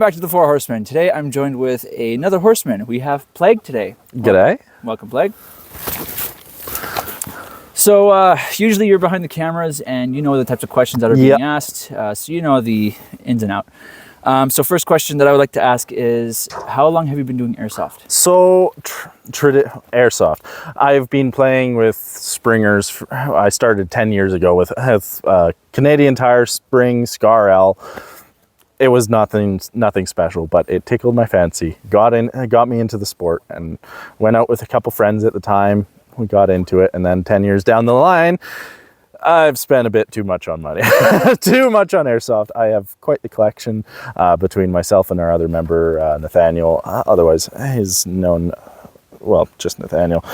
Back to the Four Horsemen. Today I'm joined with another horseman. We have Plague today. G'day. Welcome, Plague. So usually you're behind the cameras and you know the types of questions that are being asked, so you know the ins and out. So first question that I would like to ask is, how long have you been doing Airsoft? So, Airsoft. I've been playing with Springers. I started 10 years ago with Canadian Tire Spring Scar L. It was nothing special, but it tickled my fancy. Got me into the sport, and went out with a couple friends at the time. We got into it, and then 10 years down the line, I've spent a bit too much on money. Too much on Airsoft. I have quite the collection between myself and our other member, Nathaniel. Otherwise, he's known, well, just Nathaniel.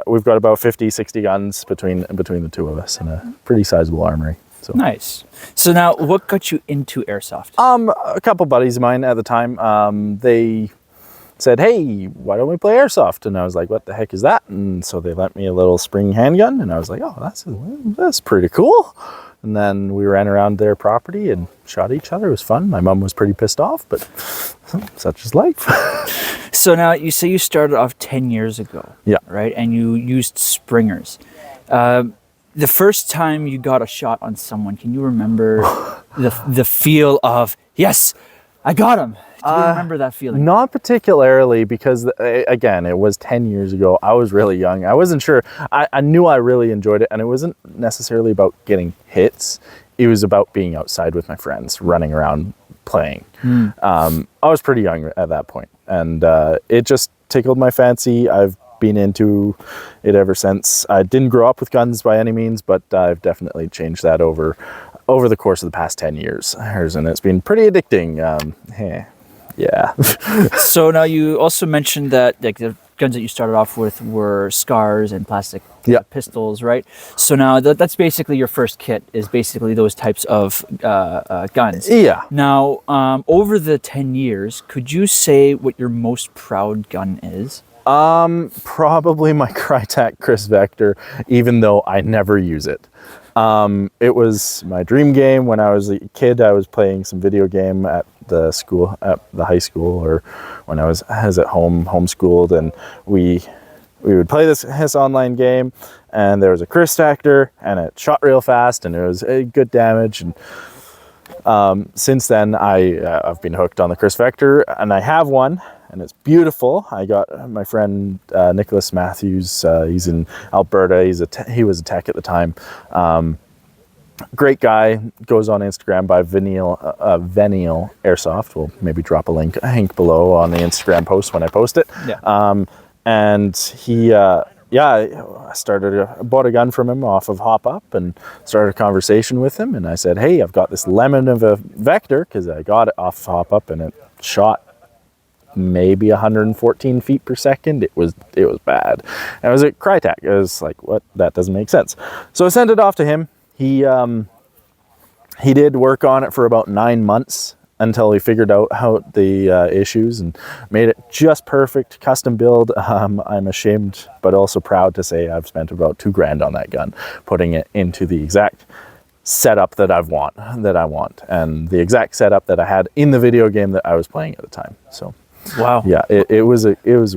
We've got about 50, 60 guns between the two of us, and a pretty sizable armory. So. Nice. So now, what got you into Airsoft? A couple buddies of mine at the time, they said, hey, why don't we play Airsoft? And I was like, what the heck is that? And so they lent me a little spring handgun, and I was like, oh, that's pretty cool. And then we ran around their property and shot each other. It was fun. My mom was pretty pissed off, but such is life. So now, you say you started off 10 years ago, yeah, right? And you used Springers. The first time you got a shot on someone, can you remember the feel of, yes, I got him? Do you remember that feeling? Not particularly, because again, it was 10 years ago. I was really young. I wasn't sure. I knew I really enjoyed it, and it wasn't necessarily about getting hits. It was about being outside with my friends, running around, playing. I was pretty young at that point, and it just tickled my fancy. I've been into it ever since. I didn't grow up with guns by any means, but I've definitely changed that over the course of the past 10 years. And it's been pretty addicting. Yeah. So now you also mentioned that like the guns that you started off with were scars and plastic pistols, right? So now that's basically your first kit, is basically those types of guns. Yeah. Now, over the 10 years, could you say what your most proud gun is? Probably my Crytek Chris Vector, even though I never use it. It was my dream game when I was a kid. I was playing some video game at the high school, or when I was at home, homeschooled, and we would play this online game, and there was a Chris Vector, and it shot real fast, and it was a good damage. And since then, I've been hooked on the Chris Vector, and I have one. And it's beautiful. I got my friend Nicholas Matthews. He's in Alberta. He was a tech at the time. Great guy. Goes on Instagram by Venial Airsoft. We'll maybe drop a link below on the Instagram post when I post it. Yeah. And he, I bought a gun from him off of Hop Up and started a conversation with him. And I said, hey, I've got this lemon of a Vector, because I got it off of Hop Up, and it shot maybe 114 feet per second. It was bad. And I was at Crytek. I was like, what? That doesn't make sense. So I sent it off to him. He did work on it for about 9 months until he figured out how the issues and made it just perfect. Custom build. I'm ashamed but also proud to say I've spent about $2,000 on that gun, putting it into the exact setup that I want, and the exact setup that I had in the video game that I was playing at the time. So wow. Yeah, it was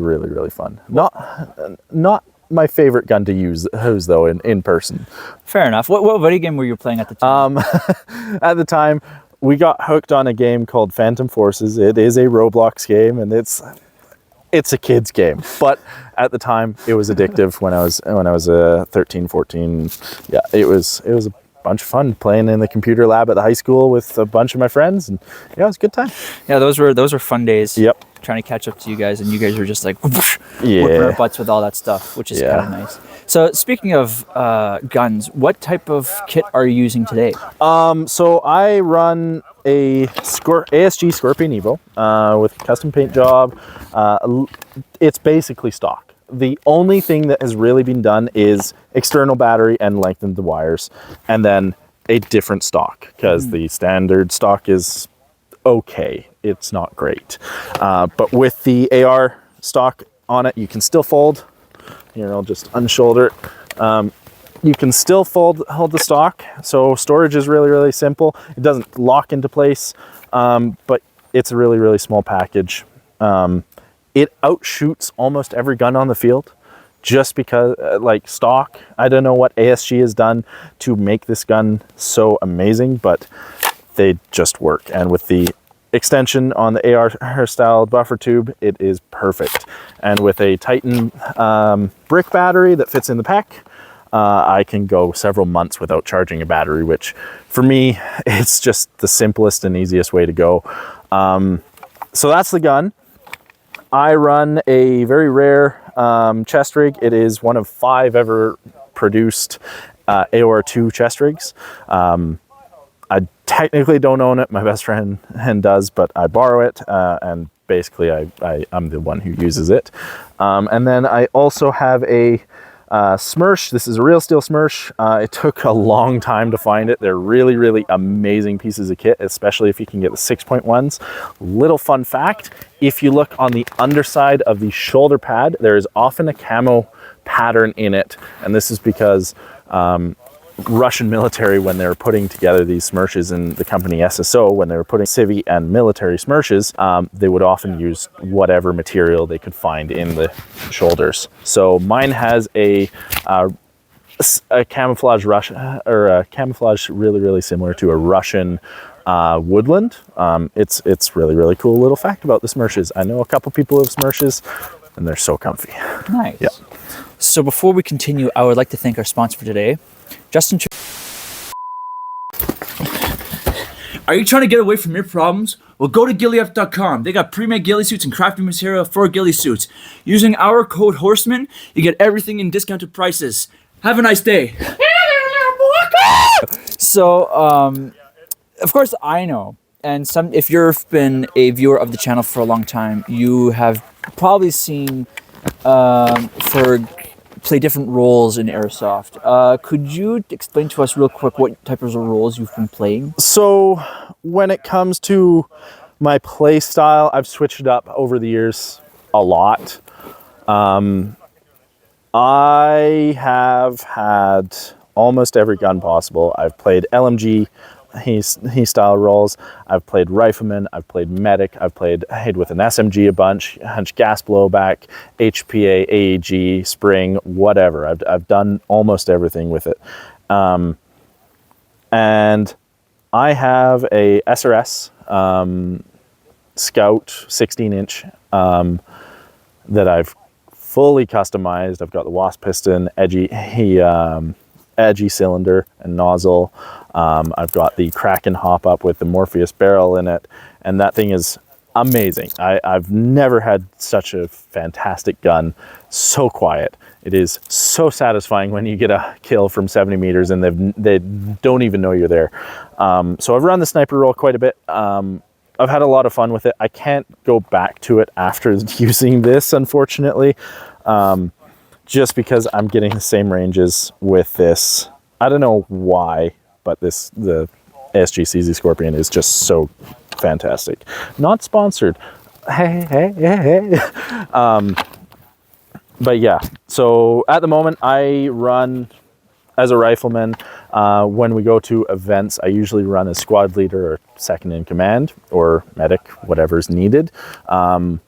really, really fun. Not my favorite gun to use though in person. Fair enough. What video game were you playing at the time? At the time, we got hooked on a game called Phantom Forces. It is a Roblox game, and it's a kid's game. But at the time, it was addictive when I was 13, 14. Yeah, it was a bunch of fun playing in the computer lab at the high school with a bunch of my friends, and yeah, it was a good time. Yeah, those were fun days. Yep. Trying to catch up to you guys, and you guys were just like whipping our butts with all that stuff, which is kind of nice. So speaking of guns, what type of kit are you using today? So I run a ASG Scorpion Evo with a custom paint job. It's basically stock. The only thing that has really been done is external battery and lengthened the wires, and then a different stock, because the standard stock is okay. It's not great. But with the AR stock on it, you can still fold. Here, I'll just unshoulder it. You can still hold the stock. So storage is really, really simple. It doesn't lock into place, but it's a really, really small package. It outshoots almost every gun on the field just because, like stock, I don't know what ASG has done to make this gun so amazing, but they just work. And with the extension on the AR style buffer tube, it is perfect. And with a Titan brick battery that fits in the pack, I can go several months without charging a battery, which for me, it's just the simplest and easiest way to go. So that's the gun. I run a very rare chest rig. It is one of 5 ever produced AOR2 chest rigs. I technically don't own it. My best friend does, but I borrow it, and basically I'm the one who uses it. And then I also have a Smersh. This is a real steel Smersh. It took a long time to find it. They're really, really amazing pieces of kit, especially if you can get the 6.1s. Little fun fact, if you look on the underside of the shoulder pad, there is often a camo pattern in it. And this is because Russian military, when they were putting together these Smershes, in the company SSO, when they were putting civvy and military Smershes, they would often use whatever material they could find in the shoulders. So mine has a camouflage or a camouflage really, really similar to a Russian woodland. It's really, really cool little fact about the Smershes. I know a couple people have Smershes, and they're so comfy. Nice. Yeah. So before we continue, I would like to thank our sponsor for today, Justin. Are you trying to get away from your problems? Well, go to GillyUp.com. They got pre-made ghillie suits and crafting material for ghillie suits. Using our code Horsemen, you get everything in discounted prices. Have a nice day. So, of course, I know, and if you've been a viewer of the channel for a long time, you have probably seen play different roles in Airsoft. Could you explain to us real quick what type of roles you've been playing? So when it comes to my play style, I've switched it up over the years a lot. I have had almost every gun possible. I've played LMG, he style roles. I've played rifleman, I've played medic, I've played with an SMG a bunch gas blowback, HPA, AEG, spring, whatever. I've done almost everything with it. And I have a SRS Scout 16-inch that I've fully customized. I've got the Wasp piston, edgy cylinder and nozzle. I've got the Kraken hop up with the Morpheus barrel in it, and that thing is amazing. I've never had such a fantastic gun. So quiet. It is so satisfying when you get a kill from 70 meters and they don't even know you're there. So I've run the sniper role quite a bit. I've had a lot of fun with it. I can't go back to it after using this, unfortunately, just because I'm getting the same ranges with this. I don't know why, but the ASG CZ Scorpion is just so fantastic. Not sponsored. Hey. But yeah, so at the moment I run as a rifleman. When we go to events, I usually run as squad leader or second in command or medic, whatever's needed. And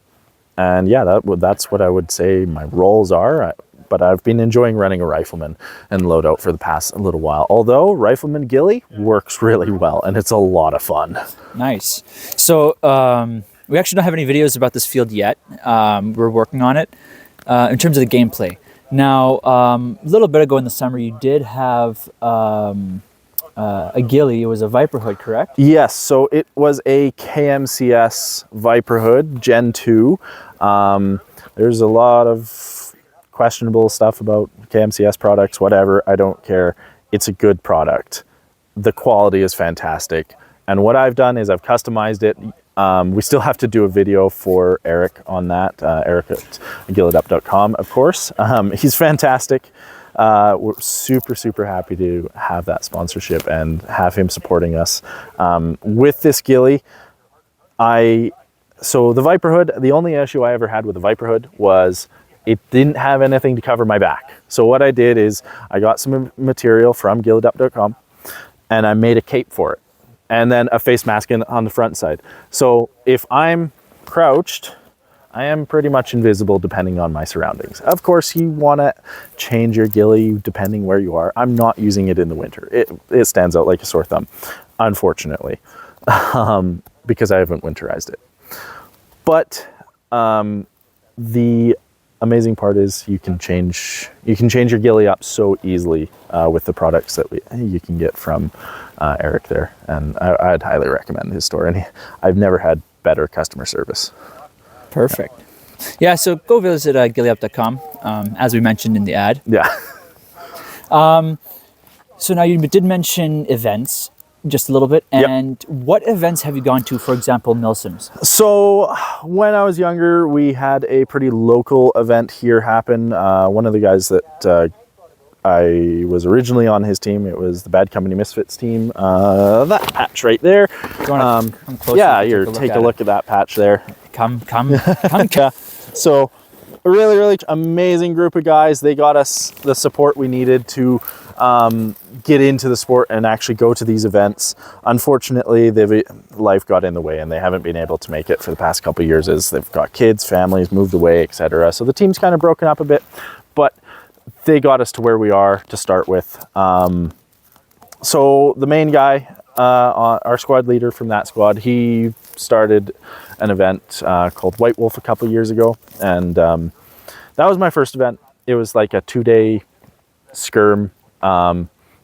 yeah, that's what I would say my roles are. But I've been enjoying running a rifleman and loadout for the past little while. Although rifleman ghillie works really well and it's a lot of fun. Nice. So we actually don't have any videos about this field yet. We're working on it in terms of the gameplay. Now, a little bit ago in the summer, you did have a ghillie. It was a Viper hood, correct? Yes. So it was a KMCS Viper hood Gen 2. There's a lot of questionable stuff about KMCS products, whatever. I don't care. It's a good product. The quality is fantastic. And what I've done is I've customized it. We still have to do a video for Eric on that. Eric at gillidup.com, of course. He's fantastic. We're super, super happy to have that sponsorship and have him supporting us. With this ghillie, so the Viper hood, the only issue I ever had with the Viper hood was it didn't have anything to cover my back. So what I did is I got some material from gillidup.com and I made a cape for it. and then a face mask on the front side. So if I'm crouched, I am pretty much invisible depending on my surroundings. Of course, you want to change your ghillie depending where you are. I'm not using it in the winter. It stands out like a sore thumb, unfortunately, because I haven't winterized it. But the amazing part is you can change your ghillie up so easily with the products that you can get from Eric there, and I'd highly recommend his store. And I've never had better customer service. Perfect. Yeah, so go visit ghillieup.com, as we mentioned in the ad. Yeah. So now you did mention events just a little bit, and what events have you gone to, for example, Milsim's? So when I was younger, we had a pretty local event here happen. One of the guys that I was originally on his team, it was the Bad Company Misfits team, that patch right there. Do you want to come closer? Yeah, take a look at that patch there. Come. Yeah. So a really, really amazing group of guys. They got us the support we needed to get into the sport and actually go to these events. Unfortunately, life got in the way and they haven't been able to make it for the past couple of years as they've got kids, families, moved away, etc. So the team's kind of broken up a bit, but they got us to where we are to start with. So the main guy, our squad leader from that squad, he started an event called White Wolf a couple of years ago, and that was my first event. It was like a 2-day skirm.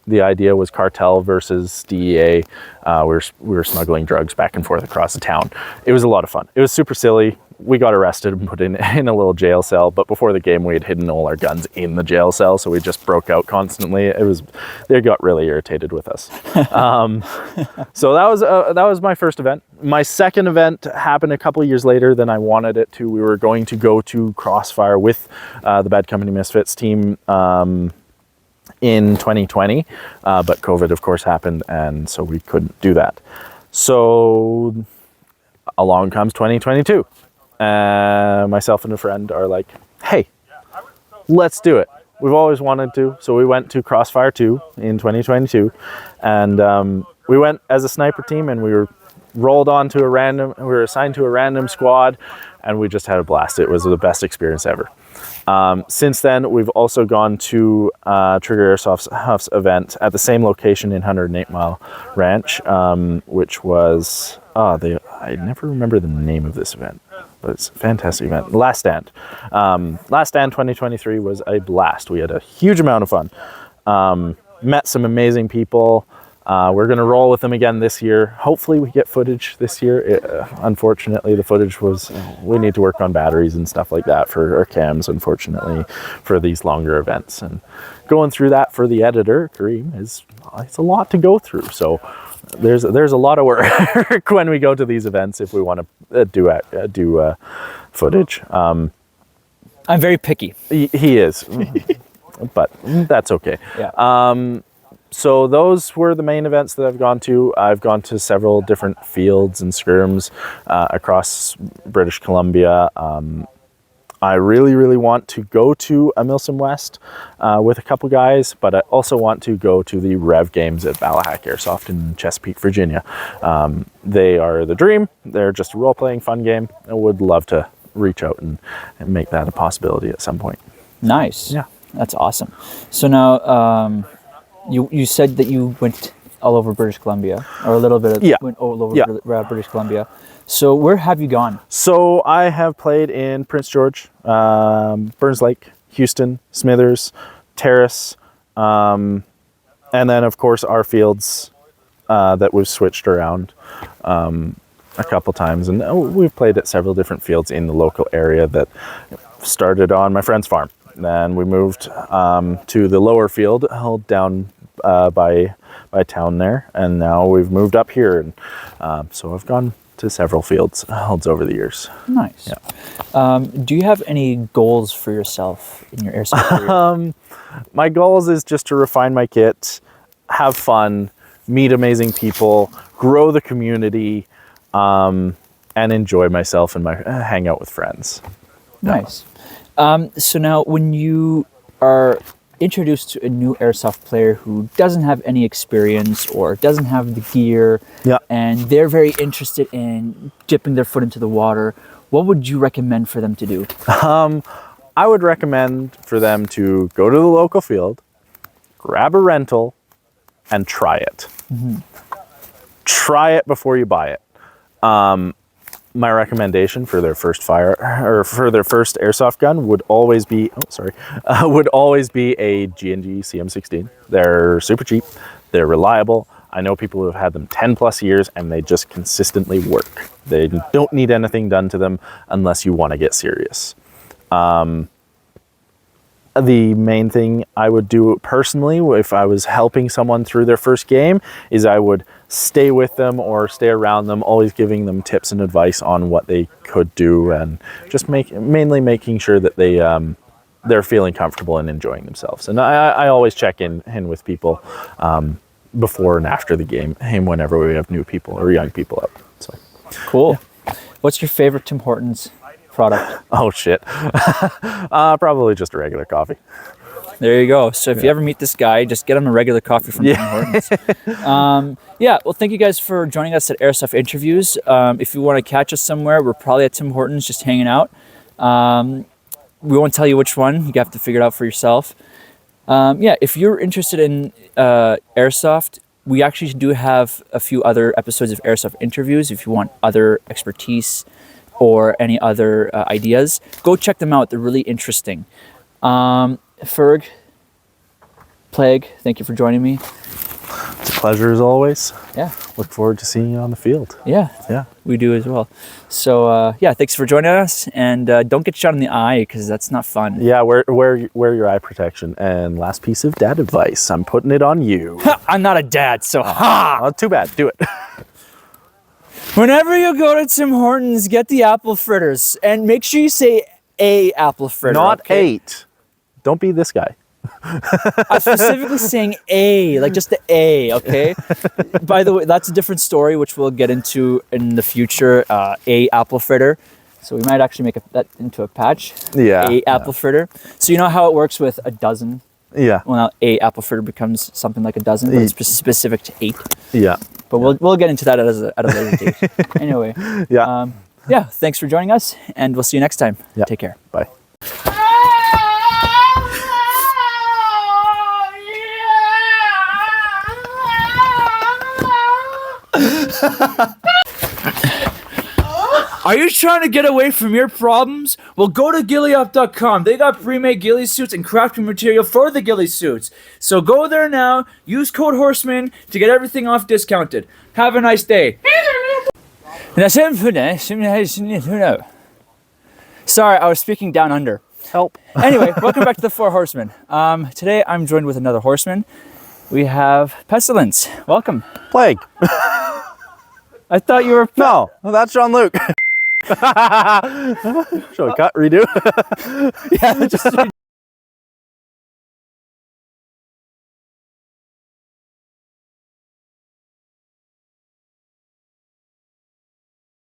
The idea was cartel versus DEA. We were smuggling drugs back and forth across the town. It was a lot of fun. It was super silly. We got arrested and put in a little jail cell, but before the game we had hidden all our guns in the jail cell, so we just broke out constantly. They got really irritated with us. So that was my first event. My second event happened a couple of years later than I wanted it to. We were going to go to Crossfire with the Bad Company Misfits team in 2020, but COVID of course happened, and so we couldn't do that. So along comes 2022. Myself and a friend are like, hey, let's do it. We've always wanted to. So we went to Crossfire 2 in 2022, and we went as a sniper team, and we were assigned to a random squad, and we just had a blast. It was the best experience ever. Since then, we've also gone to Trigger Airsoft's event at the same location in 108 Mile Ranch, which was, I never remember the name of this event, but it's a fantastic event. Last Stand. Last Stand 2023 was a blast. We had a huge amount of fun. Met some amazing people. We're going to roll with them again this year. Hopefully we get footage this year. Unfortunately, the footage we need to work on batteries and stuff like that for our cams, unfortunately, for these longer events. And going through that for the editor, Kareem, it's a lot to go through. So there's a lot of work when we go to these events if we want to do footage. I'm very picky. He is, but that's okay. Yeah. So those were the main events that I've gone to. I've gone to several different fields and skirms across British Columbia. I really, really want to go to a Milsim West with a couple guys, but I also want to go to the Rev Games at Ballahack Airsoft in Chesapeake, Virginia. They are the dream. They're just a role-playing fun game. I would love to reach out and make that a possibility at some point. Nice. Yeah. That's awesome. So now, you said that you went all over British Columbia, or a little bit of went all over British Columbia. So where have you gone? So I have played in Prince George, Burns Lake, Houston, Smithers, Terrace, and then of course our fields that we've switched around a couple times, and we've played at several different fields in the local area that started on my friend's farm. Then we moved to the lower field, held down by town there, and now we've moved up here, and so I've gone to several fields held over the years. Nice. Yeah. Do you have any goals for yourself in your airsoft career? My goals is just to refine my kit, have fun, meet amazing people, grow the community, and enjoy myself and hang out with friends. Nice. So now when you are introduced to a new airsoft player who doesn't have any experience or doesn't have the gear, Yeah. and they're very interested in dipping their foot into the water, what would you recommend for them to do? I would recommend for them to go to the local field, grab a rental, and try it. Try it before you buy it. My recommendation for their first airsoft gun would always be a G&G CM16. They're super cheap, they're reliable. I know people who have had them 10 plus years and they just consistently work. They don't need anything done to them unless you want to get serious. The main thing I would do personally, if I was helping someone through their first game, is I would stay with them or stay around them, always giving them tips and advice on what they could do, and just mainly making sure that they're feeling comfortable and enjoying themselves. And I always check in with people before and after the game, whenever we have new people or young people out. So Cool. Yeah. What's your favorite Tim Hortons product? Oh shit. Probably just a regular coffee. There you go. So if you ever meet this guy, just get him a regular coffee from Tim Hortons. Yeah, well, thank you guys for joining us at Airsoft Interviews. If you want to catch us somewhere, we're probably at Tim Hortons just hanging out. We won't tell you which one. You have to figure it out for yourself. Yeah, if you're interested in Airsoft, we actually do have a few other episodes of Airsoft Interviews. If you want other expertise or any other ideas, go check them out. They're really interesting. Ferg, Plague, thank you for joining me. It's a pleasure as always. Yeah. Look forward to seeing you on the field. Yeah, we do as well. So yeah, thanks for joining us, and don't get shot in the eye because that's not fun. Yeah, wear your eye protection. And last piece of dad advice, I'm putting it on you. I'm not a dad, so ha! Oh, too bad, do it. Whenever you go to Tim Hortons, get the apple fritters, and make sure you say a apple fritter. Not okay? 8. Don't be this guy. I'm specifically saying A, like just the A, okay? By the way, that's a different story, which we'll get into in the future, a apple fritter. So we might actually make that into a patch. Yeah. A apple fritter. So you know how it works with a dozen? Yeah. Well, now a apple fritter becomes something like a dozen, but it's specific to 8. Yeah. But we'll get into that at a later date. Anyway. Yeah. Yeah, thanks for joining us, and we'll see you next time. Yeah. Take care. Bye. Are you trying to get away from your problems? Well, go to GillyUp.com. They got pre-made ghillie suits and crafting material for the ghillie suits. So go there now, use code Horsemen to get everything off discounted. Have a nice day. Sorry, I was speaking down under. Help. Anyway, welcome back to the Four Horsemen. Today I'm joined with another horseman. We have Pestilence. Welcome. Plague. I thought you were... No, that's Jean-Luc. Shall we cut, redo? Yeah, just...